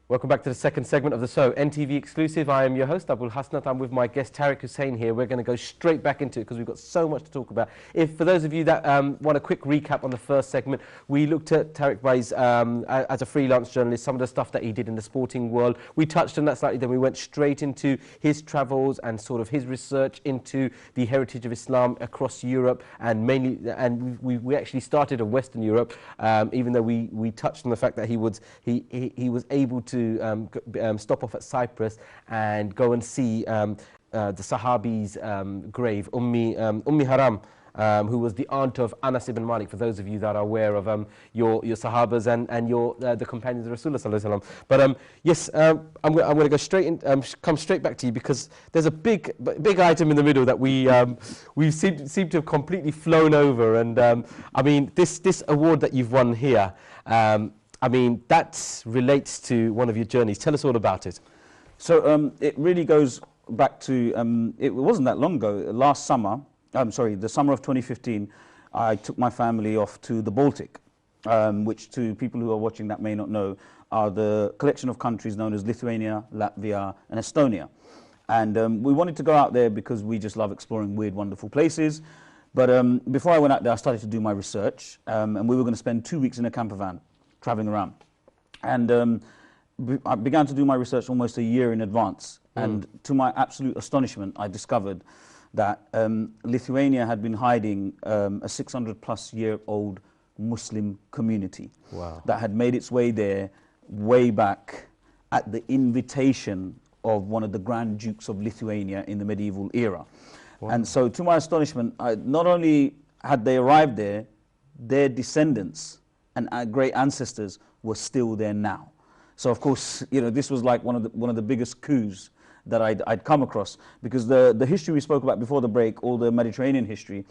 Welcome back to the second segment of the show, NTV exclusive. I am your host, Abul Hasnat. I'm with my guest, Tariq Hussain here. We're going to go straight back into it because we've got so much to talk about. For those of you that want a quick recap on the first segment, we looked at Tariq Bhai's, as a freelance journalist, some of the stuff that he did in the sporting world. We touched on that slightly, then we went straight into his travels and sort of his research into the heritage of Islam across Europe, and mainly, and we actually started in Western Europe, even though we touched on the fact that he was able to stop off at Cyprus and go and see the Sahabi's grave, Ummi Haram, who was the aunt of Anas ibn Malik, for those of you that are aware of your Sahabas and your the companions of Rasulullah sallallahu alaihi wasallam. But yes, I'm going to go straight in, come straight back to you, because there's a big item in the middle that we seem to have completely flown over, and I mean this award that you've won here. I mean, that relates to one of your journeys. Tell us all about it. So it really goes back to, it wasn't that long ago, last summer, the summer of 2015, I took my family off to the Baltic, which, to people who are watching that may not know, are the collection of countries known as Lithuania, Latvia and Estonia. And we wanted to go out there because we just love exploring weird, wonderful places. But before I went out there, I started to do my research, and we were going to spend 2 weeks in a camper van, traveling around. And I began to do my research almost a year in advance. And to my absolute astonishment, I discovered that Lithuania had been hiding a 600-plus-year-old Muslim community. Wow. That had made its way there way back at the invitation of one of the Grand Dukes of Lithuania in the medieval era. Wow. And so, to my astonishment, not only had they arrived there, their descendants and great ancestors were still there now. So of course, you know, this was like one of the biggest coups that I'd come across, because the history we spoke about before the break, all the Mediterranean history,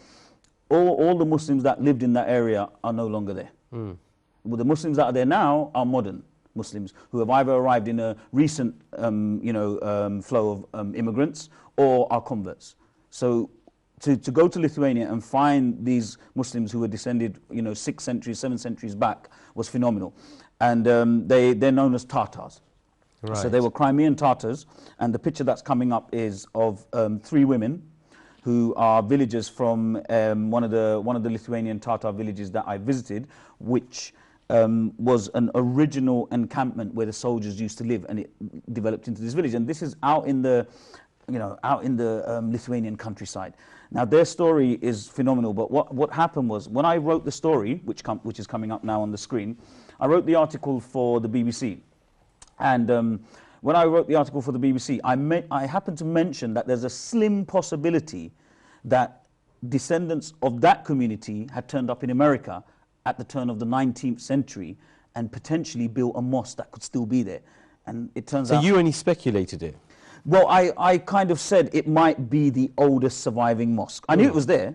all the Muslims that lived in that area are no longer there. Well, the Muslims that are there now are modern Muslims who have either arrived in a recent flow of immigrants or are converts. So to go to Lithuania and find these Muslims who were descended, 6 centuries, 7 centuries back was phenomenal. And they're known as Tatars. Right. So they were Crimean Tatars, and the picture that's coming up is of 3 women who are villagers from one of the Lithuanian Tatar villages that I visited, which was an original encampment where the soldiers used to live, and it developed into this village. And this is out in the Lithuanian countryside. Now their story is phenomenal, but what happened was, when I wrote the story, which is coming up now on the screen, I wrote the article for the BBC. And when I wrote the article for the BBC, I happened to mention that there's a slim possibility that descendants of that community had turned up in America at the turn of the 19th century and potentially built a mosque that could still be there. And it turns out... So you only speculated it? Well, I kind of said it might be the oldest surviving mosque. I knew it was there,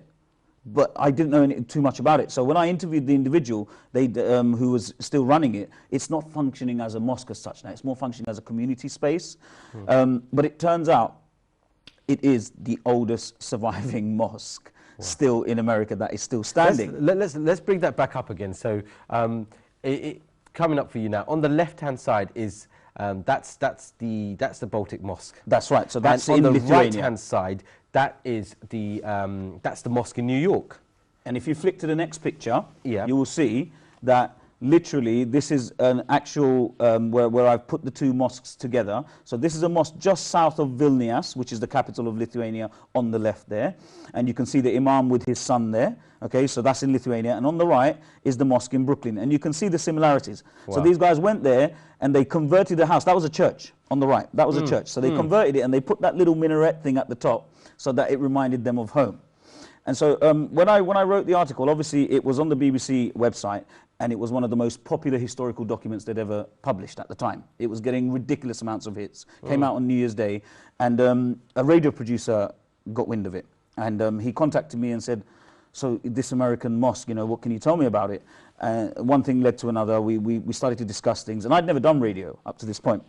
but I didn't know too much about it. So when I interviewed the individual who was still running it, it's not functioning as a mosque as such now. It's more functioning as a community space. But it turns out it is the oldest surviving mosque still in America that is still standing. Let's bring that back up again. So coming up for you now, on the left-hand side is... that's the Baltic Mosque. That's right. So that's and on in the right-hand side, that is that's the mosque in New York. And if you flick to the next picture, you will see that literally this is an actual where I've put the 2 mosques together. So this is a mosque just south of Vilnius, which is the capital of Lithuania, on the left there, and you can see the Imam with his son there. Okay, so that's in Lithuania, and on the right is the mosque in Brooklyn, and you can see the similarities. Wow. So these guys went there and they converted the house. That was a church on the right. That was a church. So they converted it, and they put that little minaret thing at the top so that it reminded them of home. And so when I wrote the article, obviously it was on the BBC website, and it was one of the most popular historical documents they'd ever published at the time. It was getting ridiculous amounts of hits. Came out on New Year's Day, and a radio producer got wind of it, and he contacted me and said, so this American mosque, what can you tell me about it? One thing led to another. We started to discuss things, and I'd never done radio up to this point.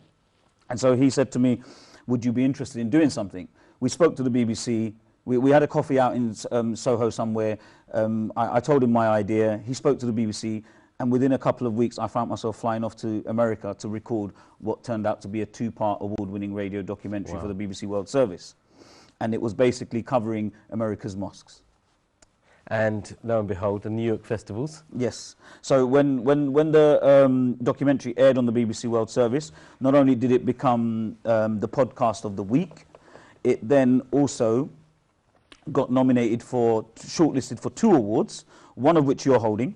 And so he said to me, would you be interested in doing something? We spoke to the BBC. We had a coffee out in Soho somewhere. I told him my idea. He spoke to the BBC. And within a couple of weeks, I found myself flying off to America to record what turned out to be a 2-part award-winning radio documentary for the BBC World Service. And it was basically covering America's mosques. And lo and behold, the New York festivals. Yes. So when the documentary aired on the BBC World Service, not only did it become the podcast of the week, it then also got nominated for, shortlisted for 2 awards, one of which you're holding.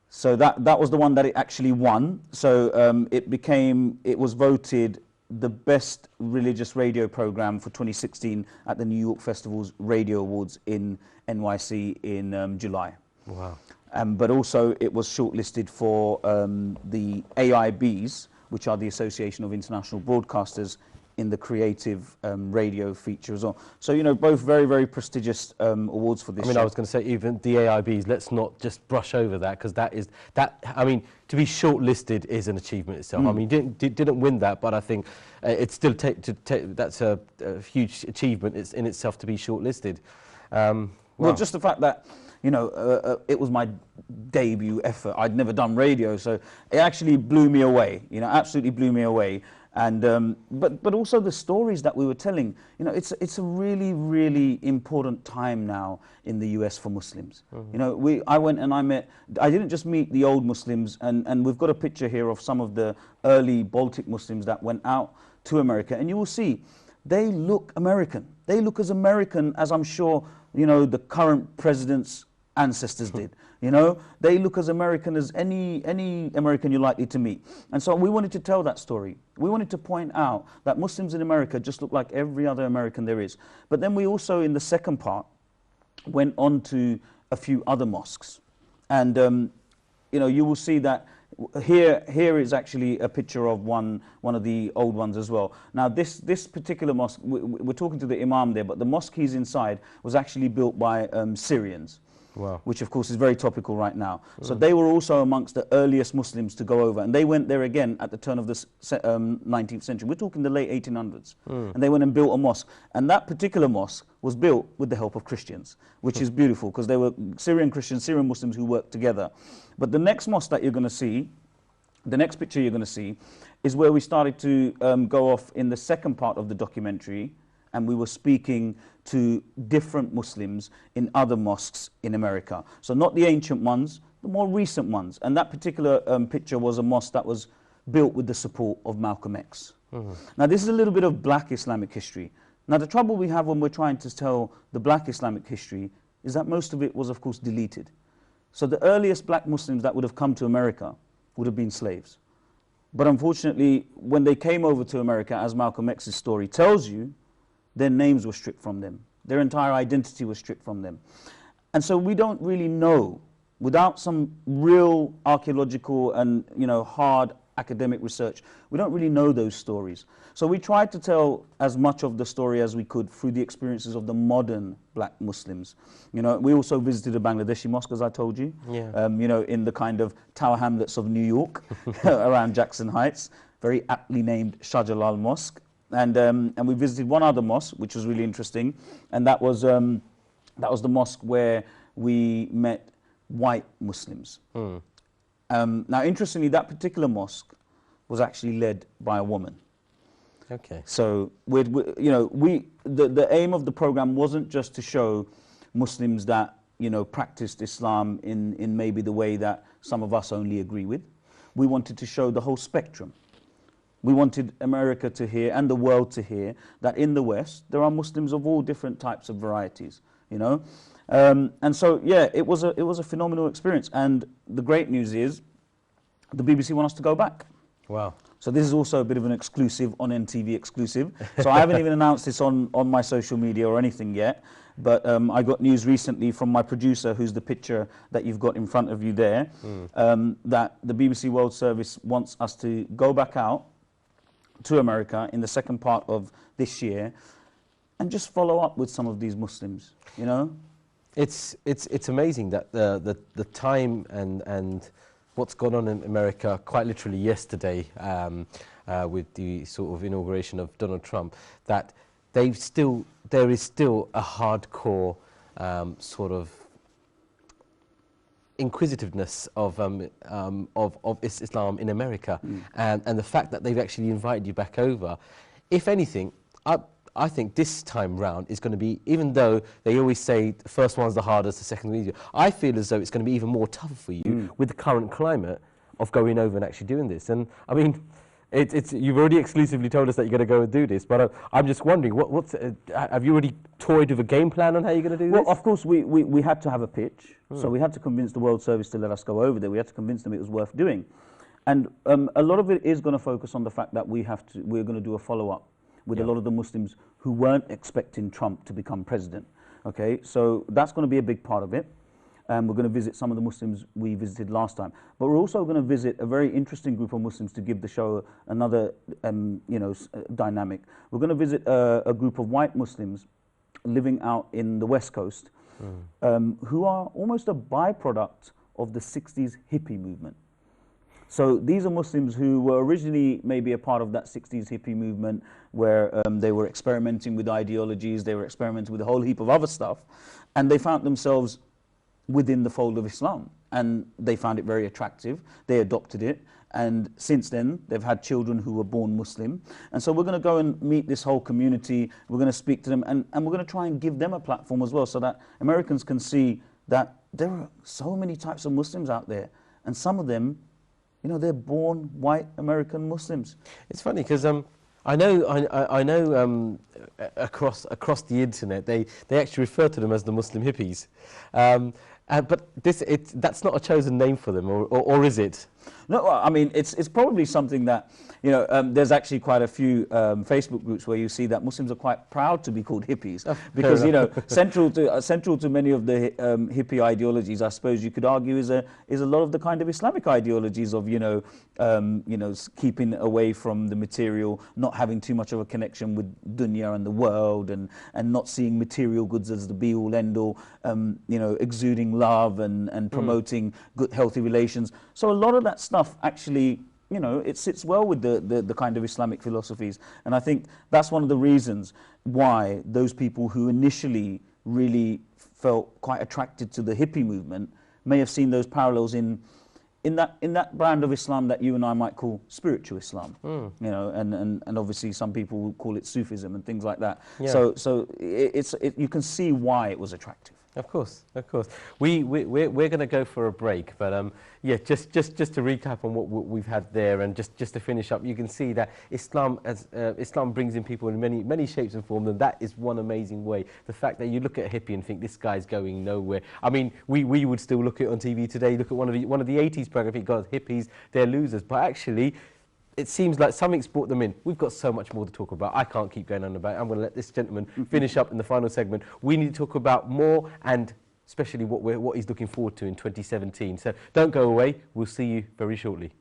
So that was the one that it actually won. So it was voted the best religious radio program for 2016 at the New York Festival's Radio Awards in NYC in July. Wow. But also it was shortlisted for the AIBs, which are the Association of International Broadcasters, in the creative radio feature as well. So, you know, both very, very prestigious awards for this. I mean, show. I was going to say, even the AIBs, let's not just brush over that, because I mean, to be shortlisted is an achievement itself. I mean, didn't win that, but I think it's still, that's a huge achievement in itself to be shortlisted. Well, just the fact that, you know, it was my debut effort. I'd never done radio, so it actually blew me away, you know, absolutely blew me away. And but also the stories that we were telling, you know, it's a really, really important time now in the US for Muslims. You know, I went and I didn't just meet the old Muslims, and we've got a picture here of some of the early Baltic Muslims that went out to America, and you will see they look American. They look as American as I'm sure, you know, the current president's ancestors did. You know, they look as American as any American you're likely to meet. And so we wanted to tell that story. We wanted to point out that Muslims in America just look like every other American there is. But then we also, in the second part, went on to a few other mosques. And, you know, you will see that here is actually a picture of one of the old ones as well. Now, this particular mosque, we're talking to the imam there, but the mosque he's inside was actually built by Syrians. Wow. Which of course is very topical right now. So they were also amongst the earliest Muslims to go over, and they went there again at the turn of the 19th century. We're talking the late 1800s. And they went and built a mosque, and that particular mosque was built with the help of Christians, which is beautiful, because they were Syrian Christians, Syrian Muslims who worked together. But the next mosque that you're going to see, the next picture you're going to see, is where we started to go off in the second part of the documentary, and we were speaking to different Muslims in other mosques in America. So not the ancient ones, the more recent ones. And that particular picture was a mosque that was built with the support of Malcolm X. Now, this is a little bit of black Islamic history. Now, the trouble we have when we're trying to tell the black Islamic history is that most of it was, of course, deleted. So the earliest black Muslims that would have come to America would have been slaves. But unfortunately, when they came over to America, as Malcolm X's story tells you, their names were stripped from them. Their entire identity was stripped from them. And so we don't really know, without some real archaeological and, you know, hard academic research, we don't really know those stories. So we tried to tell as much of the story as we could through the experiences of the modern black Muslims. You know, we also visited a Bangladeshi mosque, as I told you, you know, in the kind of Tower Hamlets of New York, around Jackson Heights, very aptly named Shah Jalal Mosque. And we visited one other mosque, which was really interesting, and that was the mosque where we met white Muslims. Now, interestingly, that particular mosque was actually led by a woman. Okay. So, you know, the aim of the program wasn't just to show Muslims that, you know, practiced Islam in maybe the way that some of us only agree with. We wanted to show the whole spectrum. We wanted America to hear, and the world to hear, that in the West, there are Muslims of all different types of varieties, you know. And so, yeah, it was a phenomenal experience. And the great news is, the BBC want us to go back. Wow. So this is also a bit of an exclusive, on NTV exclusive. So I haven't even announced this on my social media or anything yet. But I got news recently from my producer, who's the picture that you've got in front of you there, that the BBC World Service wants us to go back out to America in the second part of this year and just follow up with some of these Muslims, you know? It's amazing that the time and what's gone on in America quite literally yesterday. with the sort of inauguration of Donald Trump, that there is still a hardcore sort of inquisitiveness of Islam in America, and the fact that they've actually invited you back over. If anything, I think this time round is going to be, even though they always say the first one's the hardest, the second one's easier, I feel as though it's going to be even more tougher for you with the current climate of going over and actually doing this. And I mean, you've already exclusively told us that you're going to go and do this, but I'm just wondering, have you already toyed with a game plan on how you're going to do this? Well, of course, we had to have a pitch, so we had to convince the World Service to let us go over there. We had to convince them it was worth doing. And a lot of it is going to focus on the fact that we're going to do a follow-up with a lot of the Muslims who weren't expecting Trump to become president. Okay, so that's going to be a big part of it. We're going to visit some of the Muslims we visited last time, but we're also going to visit a very interesting group of Muslims to give the show another, dynamic. We're going to visit a group of white Muslims living out in the West Coast, who are almost a byproduct of the 60s hippie movement. So these are Muslims who were originally maybe a part of that 60s hippie movement where they were experimenting with ideologies, they were experimenting with a whole heap of other stuff, and they found themselves within the fold of Islam, and they found it very attractive. They adopted it, and since then they've had children who were born Muslim. And so we're going to go and meet this whole community, we're going to speak to them, and we're going to try and give them a platform as well, so that Americans can see that there are so many types of Muslims out there, and some of them, they're born white American Muslims. It's funny because I know across the internet they actually refer to them as the Muslim hippies, but that's not a chosen name for them, or is it? No, I mean it's probably something that there's actually quite a few Facebook groups where you see that Muslims are quite proud to be called hippies, because central to many of the hippie ideologies, I suppose you could argue, is a lot of the kind of Islamic ideologies of keeping away from the material, not having too much of a connection with dunya and the world, and not seeing material goods as the be all end all, exuding love and promoting good healthy relations. So a lot of that stuff actually, it sits well with the kind of Islamic philosophies. And I think that's one of the reasons why those people who initially really felt quite attracted to the hippie movement may have seen those parallels in that brand of Islam that you and I might call spiritual Islam, and obviously some people will call it Sufism and things like that. Yeah. So you can see why it was attractive. Of course, of course. We're going to go for a break, but just to recap on what we've had there, and just to finish up, you can see that Islam brings in people in many shapes and forms, and that is one amazing way. The fact that you look at a hippie and think this guy's going nowhere. I mean, we would still look at it on TV today. Look at one of the 80s programs. Think, God, hippies, they're losers, but actually, it seems like something's brought them in. We've got so much more to talk about. I can't keep going on about it. I'm going to let this gentleman finish up in the final segment. We need to talk about more, and especially what he's looking forward to in 2017. So don't go away. We'll see you very shortly.